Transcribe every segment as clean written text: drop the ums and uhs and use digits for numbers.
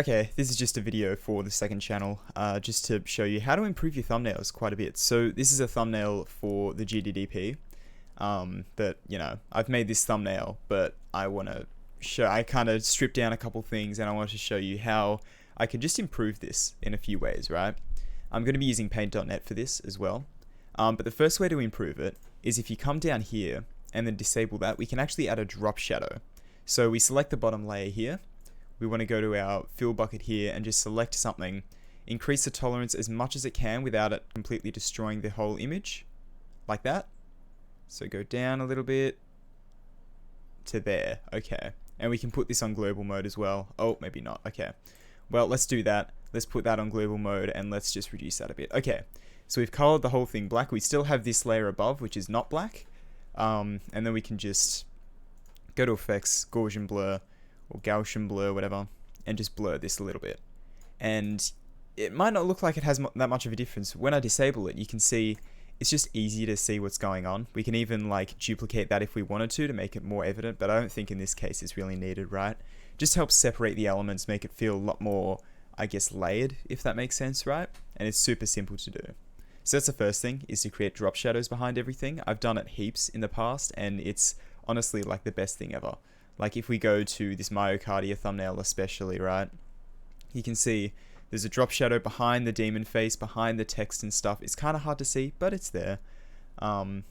Okay, this is just a video for the second channel, just to show you how to improve your thumbnails quite a bit. So this is a thumbnail for the GDDP, that, I've made this thumbnail, but I kind of stripped down a couple things and I wanted to show you how I could just improve this in a few ways, right? I'm going to be using paint.net for this as well. But the first way to improve it is if you come down here and then disable that, we can actually add a drop shadow. So we select the bottom layer here. We want to go to our fill bucket here and just select something. Increase the tolerance as much as it can without it completely destroying the whole image. Like that. So go down a little bit to there. Okay. And we can put this on global mode as well. Oh, maybe not. Okay. Well, let's do that. Let's put that on global mode and let's just reduce that a bit. Okay. So we've colored the whole thing black. We still have this layer above, which is not black. And then we can just go to effects, Gaussian Blur, or Gaussian Blur, whatever, and just blur this a little bit. And it might not look like it has that much of a difference. When I disable it, you can see it's just easy to see what's going on. We can even like duplicate that if we wanted to make it more evident, but I don't think in this case it's really needed, right? Just helps separate the elements, make it feel a lot more, I guess, layered, if that makes sense, right? And it's super simple to do. So that's the first thing, is to create drop shadows behind everything. I've done it heaps in the past, and it's honestly like the best thing ever. Like if we go to this myocardia thumbnail especially, right? You can see there's a drop shadow behind the demon face, behind the text and stuff. It's kind of hard to see, but it's there. And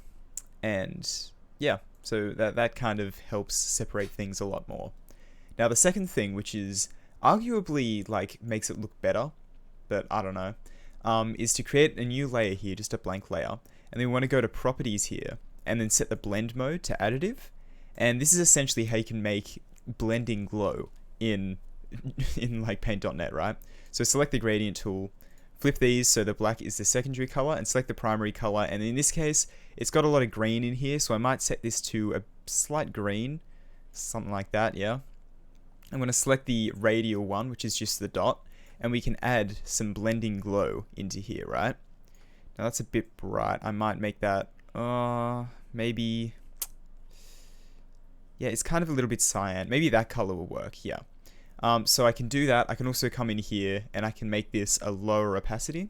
yeah, so that kind of helps separate things a lot more. Now the second thing, which is arguably like makes it look better, but I don't know, is to create a new layer here, just a blank layer. And then we want to go to properties here and then set the blend mode to additive. And this is essentially how you can make blending glow in like paint.net, right? So select the gradient tool, flip these so the black is the secondary color, and select the primary color. And in this case, it's got a lot of green in here, so I might set this to a slight green, something like that, yeah. I'm going to select the radial one, which is just the dot, and we can add some blending glow into here, right? Now that's a bit bright. I might make that, maybe... Yeah, it's kind of a little bit cyan. Maybe that color will work, yeah. So I can do that. I can also come in here and I can make this a lower opacity.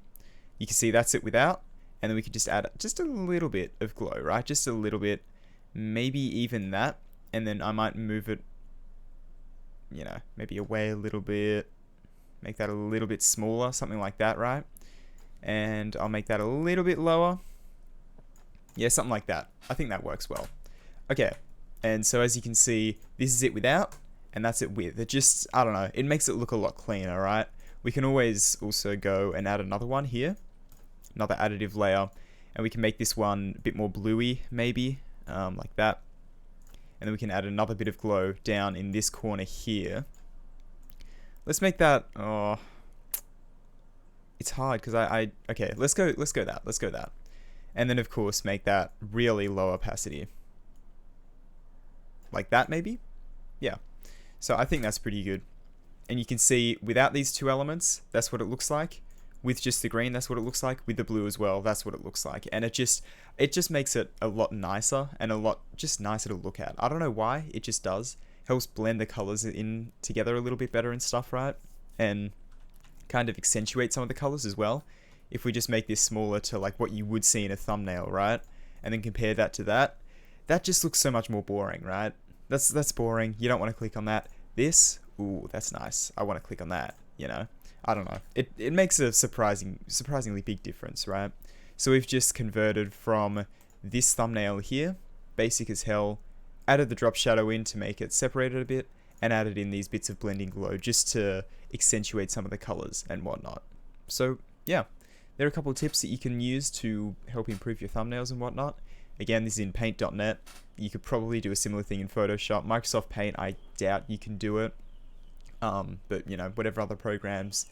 You can see that's it without. And then we can just add just a little bit of glow, right? Just a little bit. Maybe even that. And then I might move it, maybe away a little bit. Make that a little bit smaller, something like that, right? And I'll make that a little bit lower. Yeah, something like that. I think that works well. Okay. And so as you can see, this is it without, and that's it with. It just, I don't know, it makes it look a lot cleaner, right? We can always also go and add another one here, another additive layer, and we can make this one a bit more bluey, maybe, like that. And then we can add another bit of glow down in this corner here. Let's make that, it's hard because okay, let's go that. And then of course make that really low opacity. Like that maybe? Yeah. So I think that's pretty good. And you can see without these two elements, that's what it looks like. With just the green, that's what it looks like. With the blue as well, that's what it looks like. And it just makes it a lot nicer and a lot just nicer to look at. I don't know why, it just does. Helps blend the colors in together a little bit better and stuff, right? And kind of accentuate some of the colors as well. If we just make this smaller to like what you would see in a thumbnail, right? And then compare that to that. That just looks so much more boring, right? That's boring. You don't want to click on that. This, ooh, that's nice. I want to click on that, I don't know. It makes a surprisingly big difference, right? So we've just converted from this thumbnail here, basic as hell, added the drop shadow in to make it separated a bit, and added in these bits of blending glow just to accentuate some of the colors and whatnot. So yeah, there are a couple of tips that you can use to help improve your thumbnails and whatnot. Again, this is in paint.net. You could probably do a similar thing in Photoshop. Microsoft Paint, I doubt you can do it. But, whatever other programs.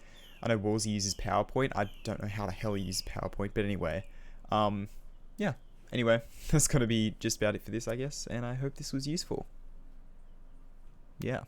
I know Woolsey uses PowerPoint. I don't know how the hell he uses PowerPoint, but anyway. Yeah. Anyway, that's going to be just about it for this, I guess. And I hope this was useful. Yeah.